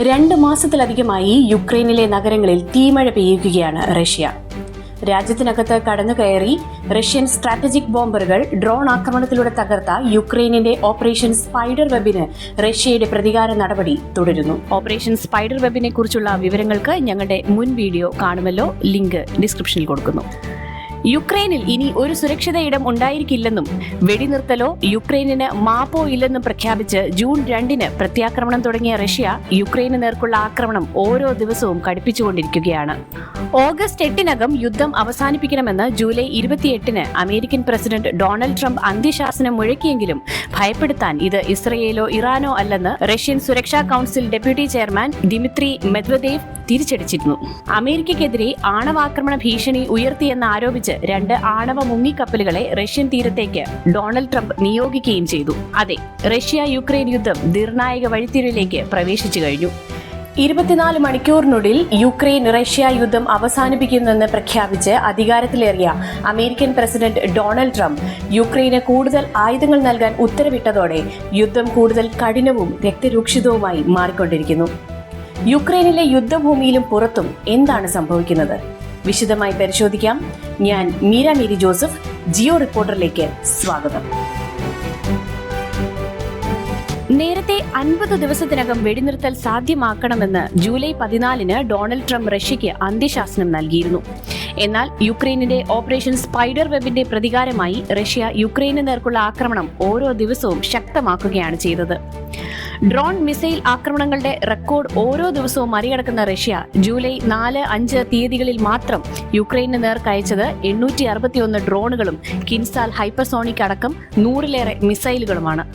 2 മാസത്തിലധികമായി യുക്രൈനിലെ നഗരങ്ങളിൽ തീമഴ പെയ്യുകയാണ് Russia. രാജ്യത്തിനകത്ത് കടന്നുകയറി Russian strategic ബോംബറുകൾ drone ആക്രമണത്തിലൂടെ തകർത്ത യുക്രൈനിന്റെ ഓപ്പറേഷൻ സ്പൈഡർ വെബിന് റഷ്യയുടെ പ്രതികാര നടപടി തുടരുന്നു. ഓപ്പറേഷൻ സ്പൈഡർ വെബിനെ കുറിച്ചുള്ള വിവരങ്ങൾക്ക് ഞങ്ങളുടെ മുൻ വീഡിയോ കാണുമല്ലോ, ലിങ്ക് ഡിസ്ക്രിപ്ഷനിൽ കൊടുക്കുന്നു. യുക്രൈനിൽ ഇനി ഒരു സുരക്ഷിത ഇടം ഉണ്ടായിരിക്കില്ലെന്നും വെടിനിർത്തലോ യുക്രൈനിന് മാപ്പോ ഇല്ലെന്നും പ്രഖ്യാപിച്ച് ജൂൺ 2 പ്രത്യാക്രമണം തുടങ്ങിയ റഷ്യ യുക്രൈന് നേർക്കുള്ള ആക്രമണം ഓരോ ദിവസവും കടുപ്പിച്ചുകൊണ്ടിരിക്കുകയാണ്. ഓഗസ്റ്റ് 8 യുദ്ധം അവസാനിപ്പിക്കണമെന്ന് July 28 American president Donald Trump അന്ത്യശാസനം മുഴക്കിയെങ്കിലും ഭയപ്പെടുത്താൻ ഇത് ഇസ്രയേലോ ഇറാനോ അല്ലെന്ന് റഷ്യൻ സുരക്ഷാ council deputy chairman Dmitry Medvedev തിരിച്ചടിച്ചിരുന്നു. അമേരിക്കയ്ക്കെതിരെ ആണവാക്രമണ ഭീഷണി ഉയർത്തിയെന്ന് ആരോപിച്ച് 2 ആണവ മുങ്ങിക്കപ്പലുകളെ റഷ്യൻ തീരത്തേക്ക് ഡൊണാൾഡ് ട്രംപ് നിയോഗിക്കുകയും ചെയ്തു. അതെ, റഷ്യ യുക്രൈൻ യുദ്ധം നിർണായക വഴിത്തിരിവിലേക്ക് പ്രവേശിച്ചു കഴിഞ്ഞു. 24 മണിക്കൂറിനുള്ളിൽ യുക്രൈൻ റഷ്യ യുദ്ധം അവസാനിപ്പിക്കുമെന്ന് പ്രഖ്യാപിച്ച് അധികാരത്തിലേറിയ അമേരിക്കൻ പ്രസിഡന്റ് ഡൊണാൾഡ് ട്രംപ് യുക്രൈന് കൂടുതൽ ആയുധങ്ങൾ നൽകാൻ ഉത്തരവിട്ടതോടെ യുദ്ധം കൂടുതൽ കഠിനവും രക്തരൂക്ഷിതവുമായി മാറിക്കൊണ്ടിരിക്കുന്നു. യുക്രൈനിലെ യുദ്ധഭൂമിയിലും പുറത്തും എന്താണ് സംഭവിക്കുന്നത്? വിശദമായി പരിശോധിക്കാം. ഞാൻ മീര മേരി ജോസഫ്, ജിയോ റിപ്പോർട്ടറിലേക്ക് സ്വാഗതം. നേരത്തെ 50 ദിവസത്തിനകം വെടിനിർത്തൽ സാധ്യമാക്കണമെന്ന് ജൂലൈ 14 ഡൊണാൾഡ് ട്രംപ് റഷ്യയ്ക്ക് അന്ത്യശാസനം നൽകിയിരുന്നു. എന്നാൽ യുക്രൈനിന്റെ ഓപ്പറേഷൻ സ്പൈഡർ വെബിന്റെ പ്രതികാരമായി റഷ്യ യുക്രൈന് നേർക്കുള്ള ആക്രമണം ഓരോ ദിവസവും ശക്തമാക്കുകയാണ് ചെയ്തത്. ഡ്രോൺ മിസൈൽ ആക്രമണങ്ങളുടെ റെക്കോർഡ് ഓരോ ദിവസവും മറികടക്കുന്ന റഷ്യ ജൂലൈ 4-5 തീയതികളിൽ മാത്രം യുക്രൈന് നേർക്കയച്ചത് 861 ഡ്രോണുകളും കിൻസാൽ ഹൈപ്പർസോണിക് അടക്കം 100-ലേറെ മിസൈലുകളുമാണ്.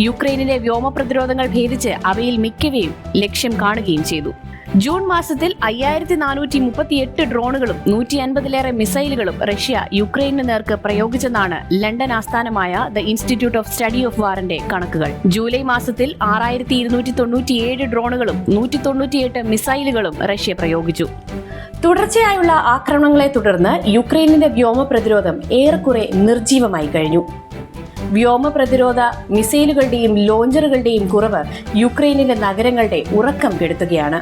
യുക്രൈനിലെ വ്യോമ പ്രതിരോധങ്ങൾ ഭേദിച്ച് അവയിൽ മിക്കവയും ലക്ഷ്യം കാണുകയും ചെയ്തു. ജൂൺ മാസത്തിൽ 5438 ഡ്രോണുകളും 150-ലേറെ മിസൈലുകളും റഷ്യ യുക്രൈനു നേർക്ക് പ്രയോഗിച്ചെന്നാണ് ലണ്ടൻ ആസ്ഥാനമായ the institute of study of വാറിന്റെ കണക്കുകൾ. ജൂലൈ മാസത്തിൽ 6297 ഡ്രോണുകളും 198 മിസൈലുകളും റഷ്യ പ്രയോഗിച്ചു. തുടർച്ചയായുള്ള ആക്രമണങ്ങളെ തുടർന്ന് യുക്രൈനിന്റെ വ്യോമ പ്രതിരോധം ഏറെക്കുറെ നിർജീവമായി കഴിഞ്ഞു. വ്യോമ പ്രതിരോധ മിസൈലുകളുടെയും ലോഞ്ചറുകളുടെയും കുറവ് യുക്രൈനിലെ നഗരങ്ങളുടെ ഉറക്കം കെടുത്തുകയാണ്.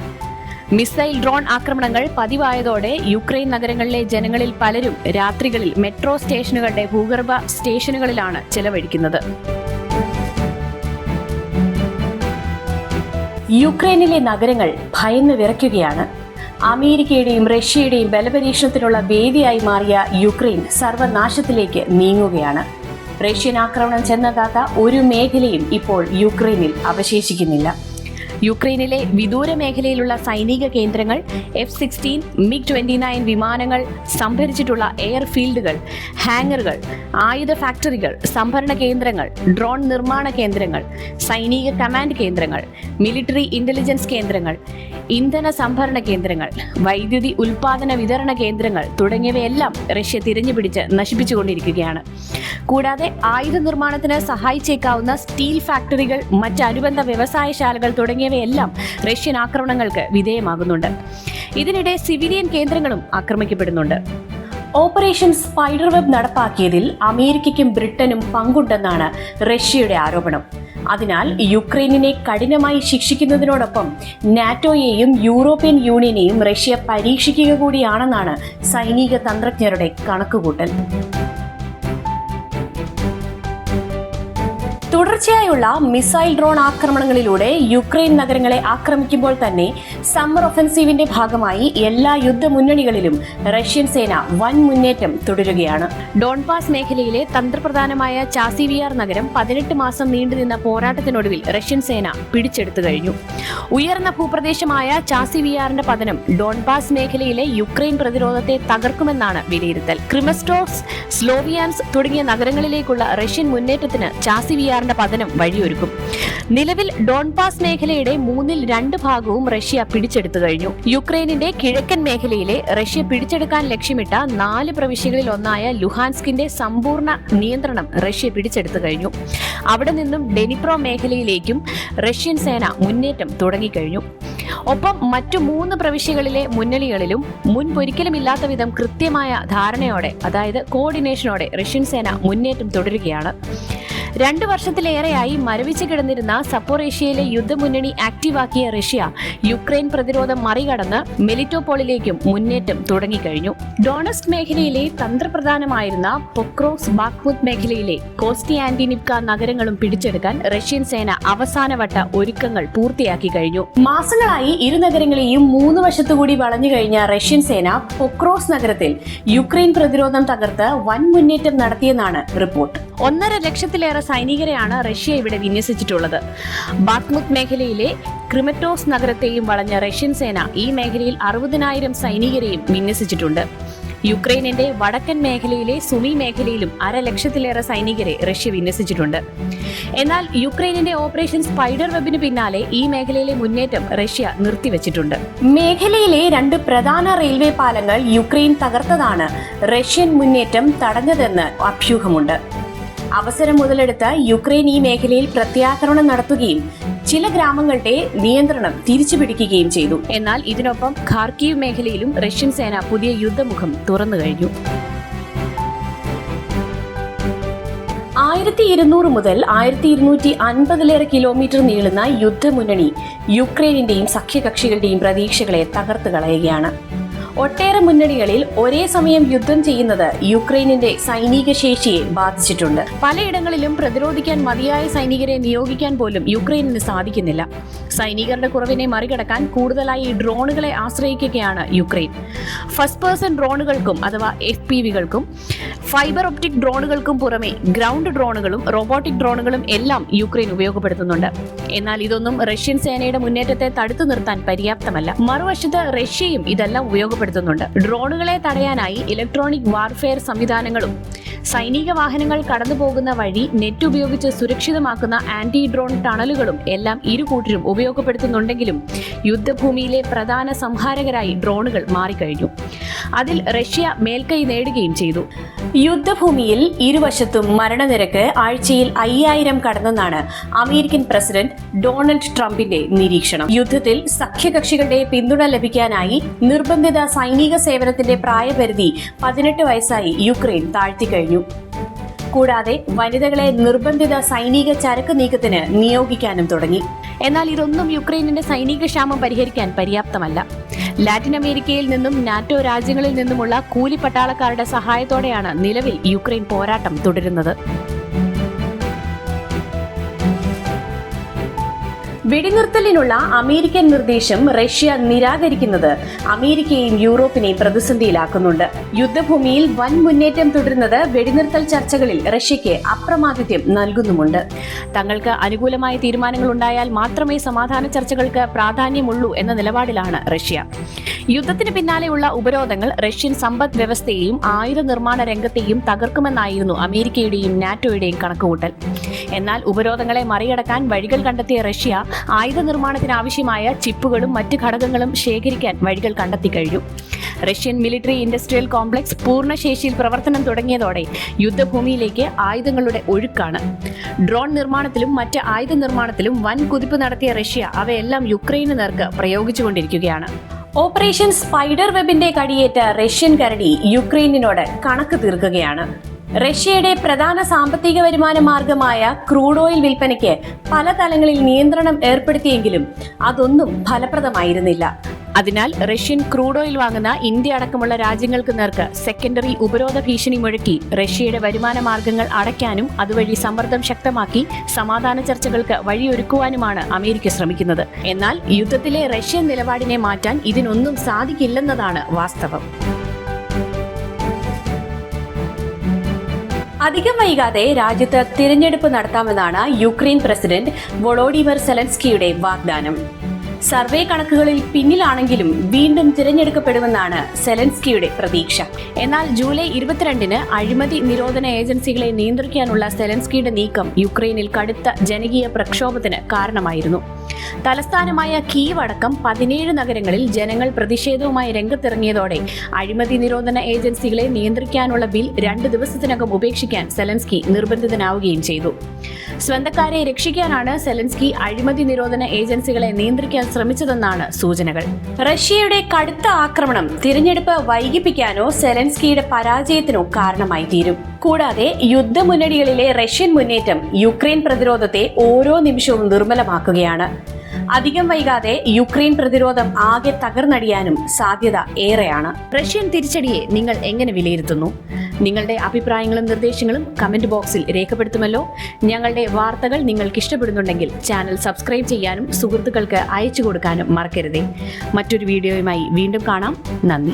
മിസൈൽ ഡ്രോൺ ആക്രമണങ്ങൾ പതിവായതോടെ യുക്രൈൻ നഗരങ്ങളിലെ ജനങ്ങളിൽ പലരും രാത്രികളിൽ മെട്രോ സ്റ്റേഷനുകളുടെ ഭൂഗർഭ സ്റ്റേഷനുകളിലാണ് ചെലവഴിക്കുന്നത്. യുക്രൈനിലെ നഗരങ്ങൾ ഭയന്ന് വിറയ്ക്കുകയാണ്. അമേരിക്കയുടെയും റഷ്യയുടെയും ബലപരീക്ഷണത്തിനുള്ള വേദിയായി മാറിയ യുക്രൈൻ സർവനാശത്തിലേക്ക് നീങ്ങുകയാണ്. റഷ്യൻ ആക്രമണം ചെന്നെത്താത്ത ഒരു മേഖലയും ഇപ്പോൾ യുക്രൈനിൽ അവശേഷിക്കുന്നില്ല. യുക്രൈനിലെ വിദൂര മേഖലയിലുള്ള സൈനിക കേന്ദ്രങ്ങൾ, F-16, MiG-29 വിമാനങ്ങൾ സംഭരിച്ചിട്ടുള്ള എയർഫീൽഡുകൾ, ഹാങ്ങറുകൾ, ആയുധ ഫാക്ടറികൾ, സംഭരണ കേന്ദ്രങ്ങൾ, ഡ്രോൺ നിർമ്മാണ കേന്ദ്രങ്ങൾ, സൈനിക കമാൻഡ് കേന്ദ്രങ്ങൾ, മിലിറ്ററി ഇന്റലിജൻസ് കേന്ദ്രങ്ങൾ, ഇന്ധന സംഭരണ കേന്ദ്രങ്ങൾ, വൈദ്യുതി ഉൽപാദന വിതരണ കേന്ദ്രങ്ങൾ തുടങ്ങിയവയെല്ലാം റഷ്യ തിരഞ്ഞുപിടിച്ച് നശിപ്പിച്ചുകൊണ്ടിരിക്കുകയാണ്. കൂടാതെ ആയുധ നിർമ്മാണത്തിന് സഹായിച്ചേക്കാവുന്ന സ്റ്റീൽ ഫാക്ടറികൾ, മറ്റ് അനുബന്ധ വ്യവസായശാലകൾ തുടങ്ങിയവയെല്ലാം റഷ്യൻ ആക്രമണങ്ങൾക്ക് വിധേയമാകുന്നുണ്ട്. ഇതിനിടെ സിവിലിയൻ കേന്ദ്രങ്ങളും ആക്രമിക്കപ്പെടുന്നുണ്ട്. ഓപ്പറേഷൻ സ്പൈഡർ വെബ് നടപ്പാക്കിയതിൽ അമേരിക്കയ്ക്കും ബ്രിട്ടനും പങ്കുണ്ടെന്നാണ് റഷ്യയുടെ ആരോപണം. അതിനാൽ യുക്രൈനിനെ കഠിനമായി ശിക്ഷിക്കുന്നതിനോടൊപ്പം നാറ്റോയെയും യൂറോപ്യൻ യൂണിയനെയും റഷ്യ പരീക്ഷിക്കുക കൂടിയാണെന്നാണ് സൈനിക തന്ത്രജ്ഞരുടെ കണക്കുകൂട്ടൽ. തുടർച്ചയായുള്ള മിസൈൽ ഡ്രോൺ ആക്രമണങ്ങളിലൂടെ യുക്രൈൻ നഗരങ്ങളെ ആക്രമിക്കുമ്പോൾ തന്നെ സമ്മർ ഒഫൻസീവിന്റെ ഭാഗമായി എല്ലാ യുദ്ധമുന്നണികളിലും റഷ്യൻ സേന വൻ മുന്നേറ്റം തുടരുകയാണ്. ഡോൺബാസ് മേഖലയിലെ തന്ത്രപ്രധാനമായ ചാസിവിയാർ നഗരം 18 മാസം നീണ്ടുനിന്ന പോരാട്ടത്തിനൊടുവിൽ റഷ്യൻ സേന പിടിച്ചെടുത്തു കഴിഞ്ഞു. ഉയർന്ന ഭൂപ്രദേശമായ ചാസിവിയാറിന്റെ പതനം ഡോൺബാസ് മേഖലയിലെ യുക്രൈൻ പ്രതിരോധത്തെ തകർക്കുമെന്നാണ് വിലയിരുത്തൽ. ക്രിമസ്റ്റോവ്സ്ക്, സ്ലോവിയാൻസ് തുടങ്ങിയ നഗരങ്ങളിലേക്കുള്ള റഷ്യൻ മുന്നേറ്റത്തിന് ചാസിവിയാർ പതനം വഴിയൊരുക്കും. നിലവിൽ ഡോൺബാസ് മേഖലയുടെ 3/2 ഭാഗവും റഷ്യ പിടിച്ചെടുത്തു കഴിഞ്ഞു. യുക്രൈനിന്റെ കിഴക്കൻ മേഖലയിലെ റഷ്യ പിടിച്ചെടുക്കാൻ ലക്ഷ്യമിട്ട 4 പ്രവിശ്യകളിൽ ഒന്നായ ലുഹാൻസ്കിന്റെ സമ്പൂർണ്ണ നിയന്ത്രണം റഷ്യ പിടിച്ചെടുത്തു കഴിഞ്ഞു. അവിടെ നിന്നും ഡെനിപ്രോ മേഖലയിലേക്കും റഷ്യൻ സേന മുന്നേറ്റം തുടങ്ങിക്കഴിഞ്ഞു. ഒപ്പം മറ്റു 3 പ്രവിശ്യകളിലെ മുന്നണികളിലും മുൻപൊരിക്കലുമില്ലാത്ത വിധം കൃത്യമായ ധാരണയോടെ, അതായത് കോർഡിനേഷനോടെ റഷ്യൻ സേന മുന്നേറ്റം തുടരുകയാണ്. 2 വർഷത്തിലേറെയായി മരവിച്ചു കിടന്നിരുന്ന സപ്പോറേഷ്യയിലെ യുദ്ധമുന്നണി ആക്റ്റീവാക്കിയ റഷ്യ യുക്രൈൻ പ്രതിരോധം മറികടന്ന് മെലിറ്റോപോളിലേക്കും മുന്നേറ്റം തുടങ്ങിക്കഴിഞ്ഞു. ഡോണസ്ക് മേഖലയിലെ തന്ത്രപ്രധാനമായിരുന്ന പൊക്രോവ്സ്ക്, ബാഖ്മുത് മേഖലയിലെ കോസ്റ്റിയാന്റിനിവ്ക നഗരങ്ങളും പിടിച്ചെടുക്കാൻ റഷ്യൻ സേന അവസാനവട്ട ഒരുക്കങ്ങൾ പൂർത്തിയാക്കി കഴിഞ്ഞു. മാസങ്ങളായി ഇരു നഗരങ്ങളെയും 3 വശത്തുകൂടി വളഞ്ഞു കഴിഞ്ഞ റഷ്യൻ സേന പൊക്രോവ്സ്ക് നഗരത്തിൽ യുക്രൈൻ പ്രതിരോധം തകർത്ത് വൻ മുന്നേറ്റം നടത്തിയെന്നാണ് റിപ്പോർട്ട്. 1.5 ലക്ഷത്തിലേറെ സൈനികരെയാണ് റഷ്യ ഇവിടെ വിന്യസിച്ചിട്ടുള്ളത്. ബാഖ്മുത് മേഖലയിലെ ക്രിമറ്റോസ് നഗരത്തെയും വളഞ്ഞ റഷ്യൻ സേന ഈ മേഖലയിൽ 60,000 സൈനികരെയും വിന്യസിച്ചിട്ടുണ്ട്. യുക്രൈനിന്റെ വടക്കൻ മേഖലയിലെ സുമി മേഖലയിലും 1.5 ലക്ഷത്തിലേറെ സൈനികരെ റഷ്യ വിന്യസിച്ചിട്ടുണ്ട്. എന്നാൽ യുക്രൈനിന്റെ ഓപ്പറേഷൻ സ്പൈഡർ വെബിന് പിന്നാലെ ഈ മേഖലയിലെ മുന്നേറ്റം റഷ്യ നിർത്തിവെച്ചിട്ടുണ്ട്. മേഖലയിലെ 2 പ്രധാന റെയിൽവേ പാലങ്ങൾ യുക്രൈൻ തകർത്തതാണ് റഷ്യൻ മുന്നേറ്റം തടഞ്ഞതെന്ന് അഭ്യൂഹമുണ്ട്. അവസരം മുതലെടുത്ത് യുക്രൈൻ ഈ മേഖലയിൽ പ്രത്യാക്രമണം നടത്തുകയും ചില ഗ്രാമങ്ങളുടെ നിയന്ത്രണം തിരിച്ചുപിടിക്കുകയും ചെയ്തു. എന്നാൽ ഇതിനൊപ്പം ഖാർക്കീവ് മേഖലയിലും റഷ്യൻ സേന പുതിയ യുദ്ധമുഖം തുറന്നു കഴിഞ്ഞു. 1200 മുതൽ 1250 കിലോമീറ്റർ നീളുന്ന യുദ്ധമുന്നണി യുക്രൈനിന്റെയും സഖ്യകക്ഷികളുടെയും പ്രതീക്ഷകളെ തകർത്ത് കളയുകയാണ്. ഒട്ടേറെ മുന്നണികളിൽ ഒരേ സമയം യുദ്ധം ചെയ്യുന്നത് യുക്രൈനിന്റെ സൈനിക ശേഷിയെ ബാധിച്ചിട്ടുണ്ട്. പലയിടങ്ങളിലും പ്രതിരോധിക്കാൻ മതിയായ സൈനികരെ നിയോഗിക്കാൻ പോലും യുക്രൈനിന് സാധിക്കുന്നില്ല. സൈനികരുടെ കുറവിനെ മറികടക്കാൻ കൂടുതലായി ഡ്രോണുകളെ ആശ്രയിക്കുകയാണ് യുക്രൈൻ. ഫസ്റ്റ് പേഴ്സൺ ഡ്രോണുകൾക്കും അഥവാ FPVകൾക്കും ഫൈബർ ഒപ്റ്റിക് ഡ്രോണുകൾക്കും പുറമെ ഗ്രൗണ്ട് ഡ്രോണുകളും റോബോട്ടിക് ഡ്രോണുകളും എല്ലാം യുക്രൈൻ ഉപയോഗപ്പെടുത്തുന്നുണ്ട്. എന്നാൽ ഇതൊന്നും റഷ്യൻ സേനയുടെ മുന്നേറ്റത്തെ തടുത്തു നിർത്താൻ പര്യാപ്തമല്ല. മറുവശത്ത് റഷ്യയും ഇതെല്ലാം ഉപയോഗപ്പെടുത്തുന്നുണ്ട്. ഡ്രോണുകളെ തടയാനായി ഇലക്ട്രോണിക് വാർഫെയർ സംവിധാനങ്ങളും സൈനിക വാഹനങ്ങൾ കടന്നുപോകുന്ന വഴി നെറ്റ് ഉപയോഗിച്ച് സുരക്ഷിതമാക്കുന്ന ആന്റി ഡ്രോൺ ടണലുകളും എല്ലാം ഇരുകൂട്ടരും ഉപയോഗപ്പെടുത്തുന്നുണ്ടെങ്കിലും യുദ്ധഭൂമിയിലെ പ്രധാന സംഹാരകരായി ഡ്രോണുകൾ മാറിക്കഴിഞ്ഞു. അതിൽ റഷ്യ മേൽക്കൈ നേടുകയും ചെയ്തു. യുദ്ധഭൂമിയിൽ ഇരുവശത്തും മരണനിരക്ക് ആഴ്ചയിൽ 5000 കടന്നെന്നാണ് അമേരിക്കൻ പ്രസിഡന്റ് ഡൊണാൾഡ് ട്രംപിന്റെ നിരീക്ഷണം. യുദ്ധത്തിൽ സഖ്യകക്ഷികളുടെ പിന്തുണ ലഭിക്കാനായി നിർബന്ധിത സൈനിക സേവനത്തിന്റെ പ്രായപരിധി 18 വയസ്സായി യുക്രൈൻ താഴ്ത്തിക്കഴിഞ്ഞു. കൂടാതെ വനിതകളെ നിർബന്ധിത സൈനിക ചരക്ക് നീക്കത്തിന് നിയോഗിക്കാനും തുടങ്ങി. എന്നാൽ ഇതൊന്നും യുക്രൈനിന്റെ സൈനിക ക്ഷാമം പരിഹരിക്കാൻ പര്യാപ്തമല്ല. ലാറ്റിൻ അമേരിക്കയിൽ നിന്നും നാറ്റോ രാജ്യങ്ങളിൽ നിന്നുമുള്ള കൂലി പട്ടാളക്കാരുടെ സഹായത്തോടെയാണ് നിലവിൽ യുക്രൈൻ പോരാട്ടം തുടരുന്നത്. വെടിനിർത്തലിനുള്ള അമേരിക്കൻ നിർദ്ദേശം റഷ്യ നിരാകരിക്കുന്നത് അമേരിക്കയെയും യൂറോപ്പിനെയും പ്രതിസന്ധിയിലാക്കുന്നുണ്ട്. യുദ്ധഭൂമിയിൽ വൻ മുന്നേറ്റം തുടരുന്നത് വെടിനിർത്തൽ ചർച്ചകളിൽ റഷ്യയ്ക്ക് അപ്രമാദിത്യം നൽകുന്നുമുണ്ട്. തങ്ങൾക്ക് അനുകൂലമായ തീരുമാനങ്ങൾ ഉണ്ടായാൽ മാത്രമേ സമാധാന ചർച്ചകൾക്ക് പ്രാധാന്യമുള്ളൂ എന്ന നിലപാടിലാണ് റഷ്യ. യുദ്ധത്തിന് പിന്നാലെയുള്ള ഉപരോധങ്ങൾ റഷ്യൻ സമ്പദ് വ്യവസ്ഥയെയും ആയുധ നിർമ്മാണ രംഗത്തെയും തകർക്കുമെന്നായിരുന്നു അമേരിക്കയുടെയും നാറ്റോയുടെയും കണക്കുകൂട്ടൽ. എന്നാൽ ഉപരോധങ്ങളെ മറികടക്കാൻ വഴികൾ കണ്ടെത്തിയ റഷ്യ ആയുധ നിർമ്മാണത്തിനാവശ്യമായ ചിപ്പുകളും മറ്റ് ഘടകങ്ങളും ശേഖരിക്കാൻ വഴികൾ കണ്ടെത്തി കഴിഞ്ഞു. റഷ്യൻ മിലിറ്ററി ഇൻഡസ്ട്രിയൽ കോംപ്ലക്സ് പൂർണ്ണശേഷിയിൽ പ്രവർത്തനം തുടങ്ങിയതോടെ യുദ്ധഭൂമിയിലേക്ക് ആയുധങ്ങളുടെ ഒഴുക്കാണ്. ഡ്രോൺ നിർമ്മാണത്തിലും മറ്റ് ആയുധ നിർമ്മാണത്തിലും വൻ കുതിപ്പ് നടത്തിയ റഷ്യ അവയെല്ലാം യുക്രൈന് നേർക്ക് പ്രയോഗിച്ചുകൊണ്ടിരിക്കുകയാണ്. ഓപ്പറേഷൻ സ്പൈഡർ വെബിന്റെ കടിയേറ്റ റഷ്യൻ കരടി യുക്രൈനിനോട് കണക്ക് തീർക്കുകയാണ്. റഷ്യയുടെ പ്രധാന സാമ്പത്തിക വരുമാന മാർഗമായ ക്രൂഡ് ഓയിൽ വിൽപ്പനയ്ക്ക് പല തലങ്ങളിൽ നിയന്ത്രണം ഏർപ്പെടുത്തിയെങ്കിലും അതൊന്നും ഫലപ്രദമായിരുന്നില്ല. അതിനാൽ റഷ്യൻ ക്രൂഡ് ഓയിൽ വാങ്ങുന്ന ഇന്ത്യ അടക്കമുള്ള രാജ്യങ്ങൾക്ക് നേർക്ക് സെക്കൻഡറി ഉപരോധ ഭീഷണി മുഴക്കി റഷ്യയുടെ വരുമാന മാർഗങ്ങൾ അടയ്ക്കാനും അതുവഴി സമ്മർദ്ദം ശക്തമാക്കി സമാധാന ചർച്ചകൾക്ക് വഴിയൊരുക്കുവാനുമാണ് അമേരിക്ക ശ്രമിക്കുന്നത്. എന്നാൽ യുദ്ധത്തിലെ റഷ്യൻ നിലപാടിനെ മാറ്റാൻ ഇതിനൊന്നും സാധിക്കില്ലെന്നതാണ് വാസ്തവം. അധികം വൈകാതെ രാജ്യത്ത് തിരഞ്ഞെടുപ്പ് നടത്താമെന്നാണ് യുക്രൈൻ പ്രസിഡന്റ് വൊളോഡിമർ സെലൻസ്കിയുടെ വാഗ്ദാനം. സർവേ കണക്കുകളിൽ പിന്നിലാണെങ്കിലും വീണ്ടും തിരഞ്ഞെടുക്കപ്പെടുമെന്നാണ് സെലൻസ്കിയുടെ പ്രതീക്ഷ. എന്നാൽ ജൂലൈ 22-ന് അഴിമതി നിരോധന ഏജൻസികളെ നിയന്ത്രിക്കാനുള്ള സെലൻസ്കിയുടെ നീക്കം യുക്രൈനിൽ കടുത്ത ജനകീയ പ്രക്ഷോഭത്തിന് കാരണമായിരുന്നു. തലസ്ഥാനമായ കീവ് അടക്കം 17 നഗരങ്ങളിൽ ജനങ്ങൾ പ്രതിഷേധവുമായി രംഗത്തിറങ്ങിയതോടെ അഴിമതി നിരോധന ഏജൻസികളെ നിയന്ത്രിക്കാനുള്ള ബിൽ 2 ദിവസത്തിനകം ഉപേക്ഷിക്കാൻ സെലൻസ്കി നിർബന്ധിതനാവുകയും ചെയ്തു. സ്വന്തക്കാരെ രക്ഷിക്കാനാണ് സെലൻസ്കി അഴിമതി നിരോധന ഏജൻസികളെ നിയന്ത്രിക്കാൻ ശ്രമിച്ചതെന്നാണ് സൂചനകൾ. റഷ്യയുടെ കടുത്ത ആക്രമണം തിരഞ്ഞെടുപ്പ് വൈകിപ്പിക്കാനോ സെലൻസ്കിയുടെ പരാജയത്തിനോ കാരണമായി തീരും. കൂടാതെ യുദ്ധമുന്നണികളിലെ റഷ്യൻ മുന്നേറ്റം യുക്രൈൻ പ്രതിരോധത്തെ ഓരോ നിമിഷവും നിർമ്മലമാക്കുകയാണ്. അധികം വൈകാതെ യുക്രൈൻ പ്രതിരോധം ആകെ തകർന്നടിയാനും സാധ്യത ഏറെയാണ്. റഷ്യൻ തിരിച്ചടിയെ നിങ്ങൾ എങ്ങനെ വിലയിരുത്തുന്നു? നിങ്ങളുടെ അഭിപ്രായങ്ങളും നിർദ്ദേശങ്ങളും കമന്റ് ബോക്സിൽ രേഖപ്പെടുത്തുമല്ലോ. ഞങ്ങളുടെ വാർത്തകൾ നിങ്ങൾക്ക് ഇഷ്ടപ്പെടുന്നുണ്ടെങ്കിൽ ചാനൽ സബ്സ്ക്രൈബ് ചെയ്യാനും സുഹൃത്തുക്കൾക്ക് അയച്ചു കൊടുക്കാനും മറക്കരുതേ. മറ്റൊരു വീഡിയോയുമായി വീണ്ടും കാണാം. നന്ദി.